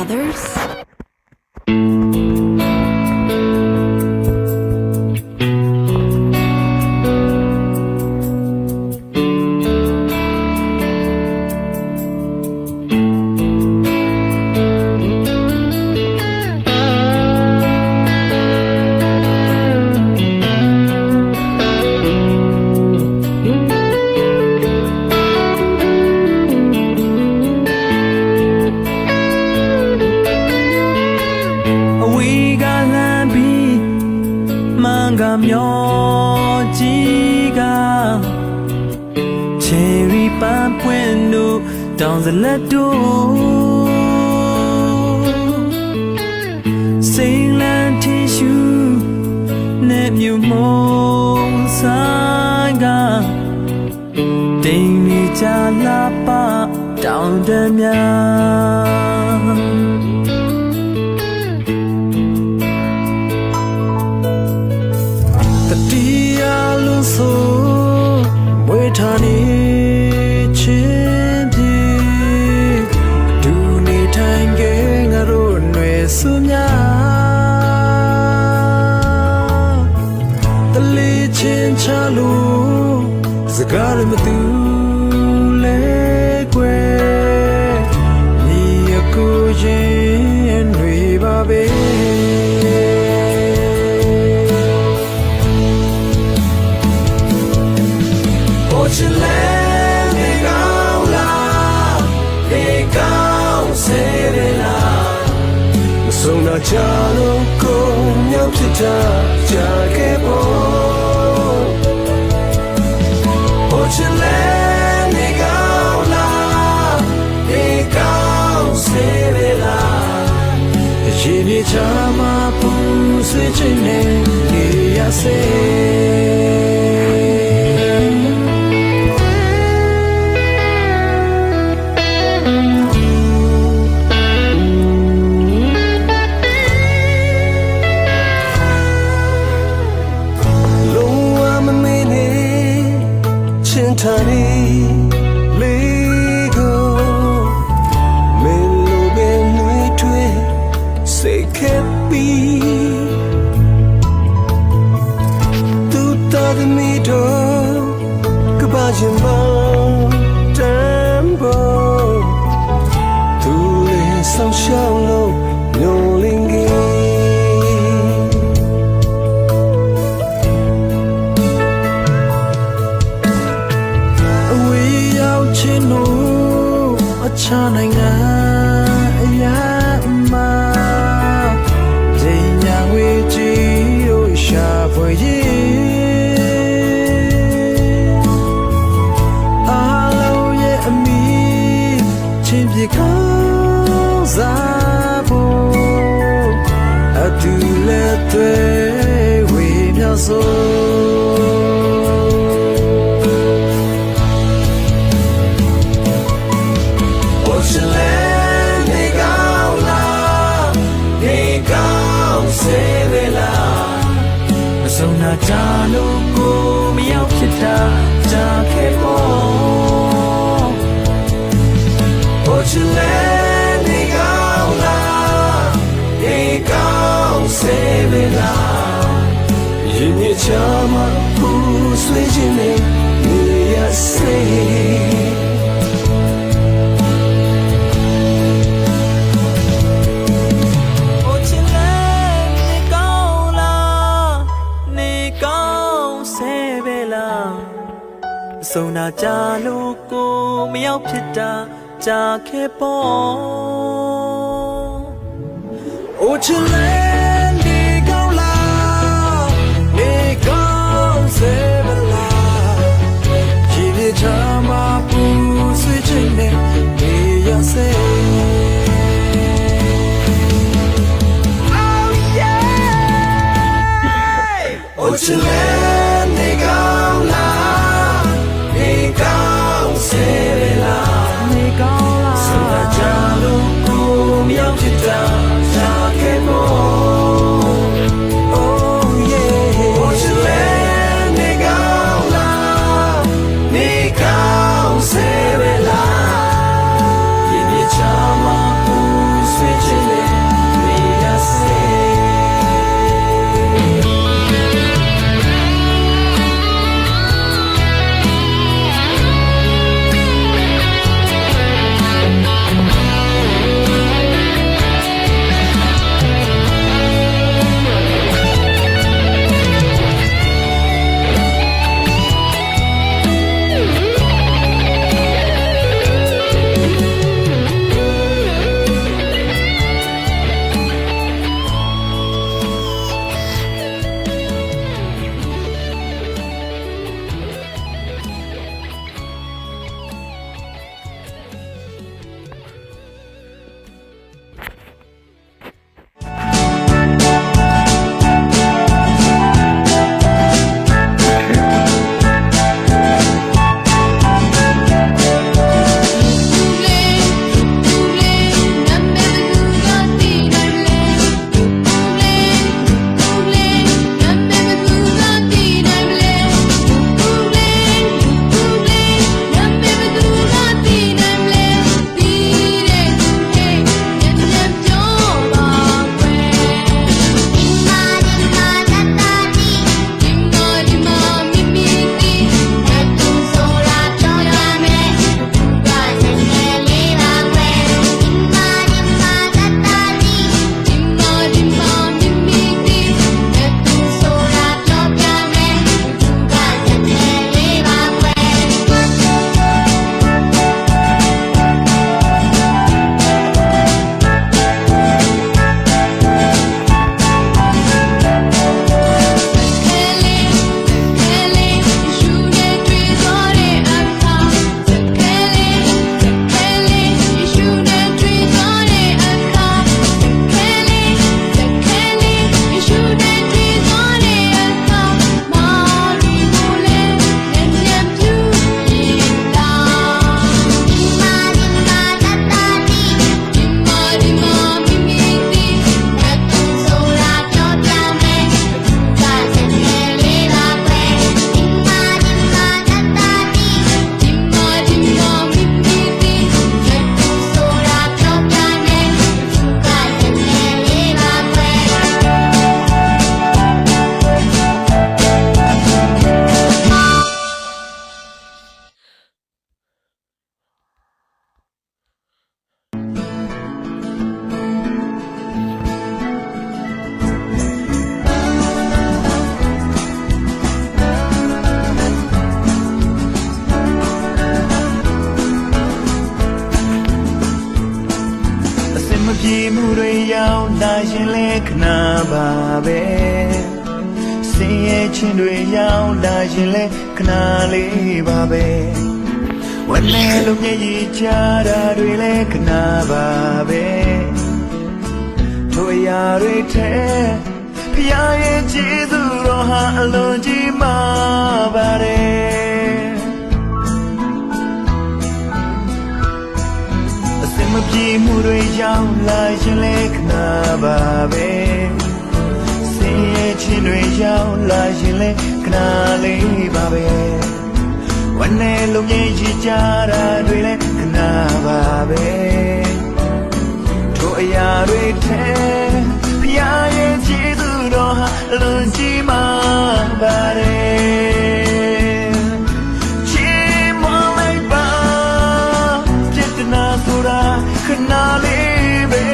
others? Cherry pampwendo down the ledo Sailor tissue Name you mo saga Daily jalapa down the mya So wait honey chimpi do need time gang a road way sunya the legend chalu zagari matu legwe ni akujen we babe Chalo ko nyam chita jage bo Ochile ni gao la ni gao sere la Jini chama pu se chine ni ya se Tani lego melo be nui twe se kepi tu ta de mi do kaba jimba tembo tu le sao xiao lo nyo lingi Chananga yama Jenya weji o shafoye Alo ye ami chimpi kauzabo Adule twe we myaso Sona jalo ko miyaw kita jake mo Ochile ni gao la ni gao sebe la Yini chama pu sui jine ni ya se Sona jalo ko miyaw phita jake po Ochile ni gao la ni gao sebe la Yini chama pu sui jine ni ya se Oh yeah Ochile ni gao la Switch လာရင်လေခဏပါပဲစင်ရဲ့ချင်းတွေရောက်လာရင်လေခဏလေးပါပဲဝမ်းနဲ့လုံးမျက်ရည်ချတာတွေလေခဏပါပဲတို့ရာတွေထဲဖျားရဲ့ကျေးဇူးတော်ဟာအလွန်ကြီးမားပါတယ်အစင်မပြေမှုတွေရောက်လာရင်လေခဏပါပဲစင်ရဲ့ချင်းတွေရောက်လာရင်လေခဏလေးပါပဲဝမ်းနဲ့လုံးရဲ့ရည်ကြတာတွေလေခဏပါပဲတို့အရာတွေထဲဖျားရဲ့ကျေးဇူးတော်ဟာအလွန်ကြီးမားပါတယ်ချီးမွမ်းလိုက်ပါပြည့်တနာဆိုတာခဏလေးပဲ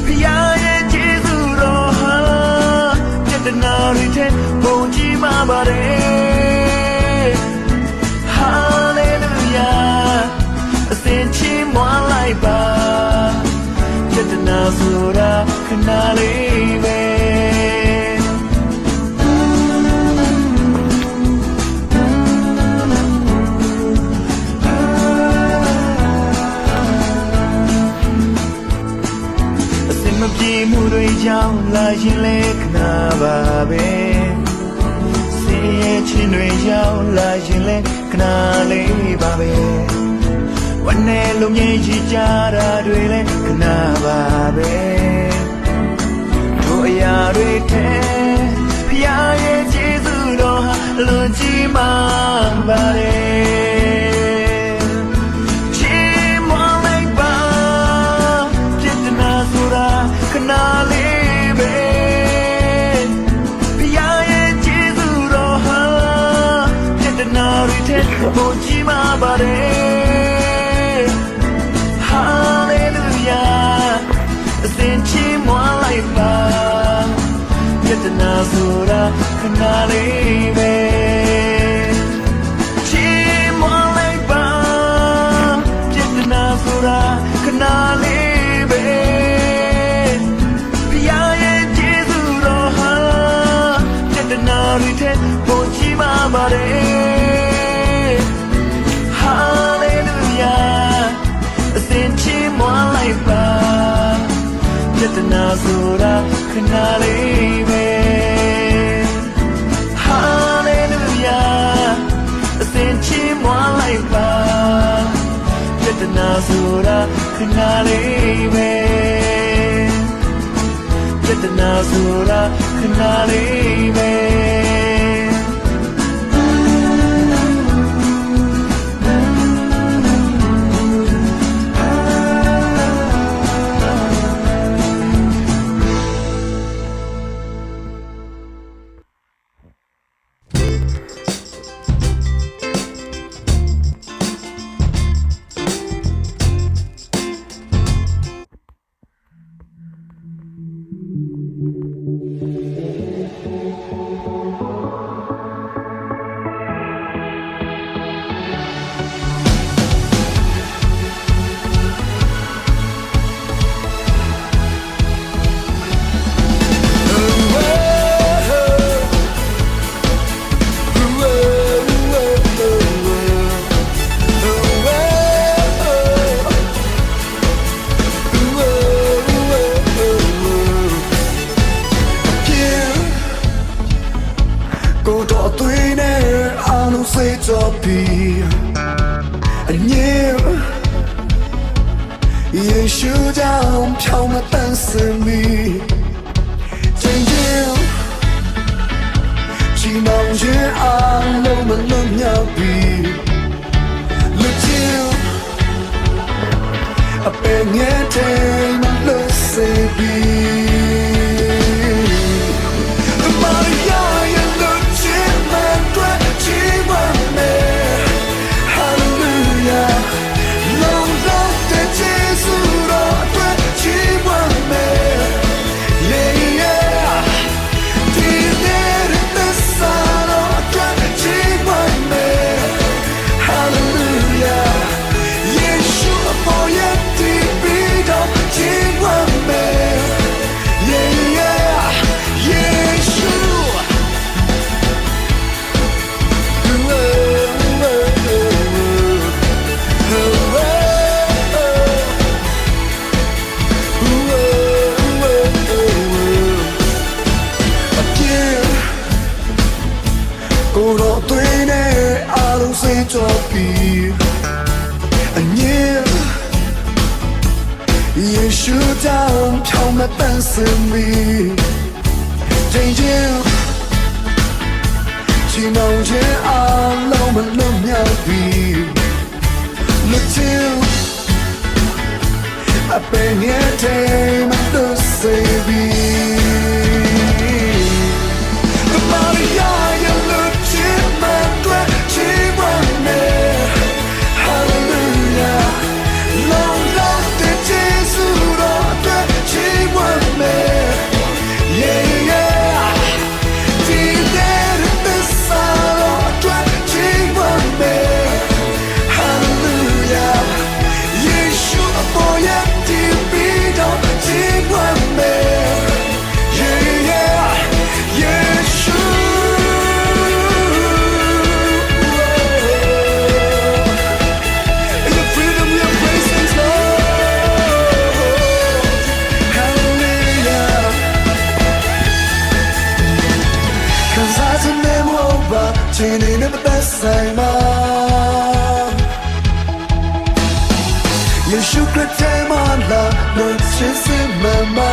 ဖျားရဲ့ကျေးဇူးတော်ဟာပြည့်တနာတွေထဲပုံကြီးမားပါတယ်ဟာလေလုယာအစဉ်ချီးမွမ်းလိုက်ပါပြည့်တနာဆိုတာခဏလေးပဲအစင်မပြေမှုတွေကြောင့်လာရင်လေခဏပါပဲစင်ရဲ့ချင်းတွေရောက်လာရင်လေခဏလေးပါပဲဝမ်းနဲ့လုံးရဲ့ရည်ကြတာတွေလေခဏပါပဲတို့အရာတွေထဲဖျားရဲ့ကျေးဇူးတော်ဟာအလွန်ကြီးမားပါတယ်ချီးမွမ်းလိုက်ပါပြည့်တနာဆိုတာခဏလေးပဲဖျားရဲ့ကျေးဇူးတော်ဟာပြည့်တနာတွေထဲပုံကြီးမားပါတယ်ဟာလေလုယာအစဉ်ချီးမွမ်းလိုက်ပါပြည့်တနာဆိုတာခဏလေးပဲချီးမွမ်းလိုက်ပါပြည့်တနာဆိုတာခဏလေးပဲဖျားရဲ့ကျေးဇူးတော်ဟာပြည့်တနာတွေထဲပုံကြီးမားပါတယ်ဟာလေလုယာအစဉ်ချီးမွမ်းလိုက်ပါပြည့်တနာဆိုတာခဏလေးပဲဟာလေလုယာအစဉ်ချီးမွမ်းလိုက်ပါပြည့်တနာဆိုတာခဏလေးပဲပြည့်တနာဆိုတာခဏလေးပဲကိုတော့သွေးနဲ့အားလုံးစိတ်တော့ပြီးအငြင်းယေရှုကြောင့်ဖြောင်းမတန်စမီချင်းချင်းချီမောင်ရဲ့အားလုံးမလွတ်မြောက်ပြီးလူချင်းအပင်ငယ်တဲ့မလို့စေပြီးHallelujah, long love the Jesus, Lord, 树上飘满淡色迷，听见起梦见啊，老们冷妙笔，look to。I bring it to my baby. The Maria, you look to my glad she won me. Hallelujah. Long love the Jesus, Lord, she won me. Yeah, yeah. Dear, the Lord, she won me. Hallelujah. Yeshua, boy, yeah. Chini never best say ma Yeshu krete ma la no chisi ma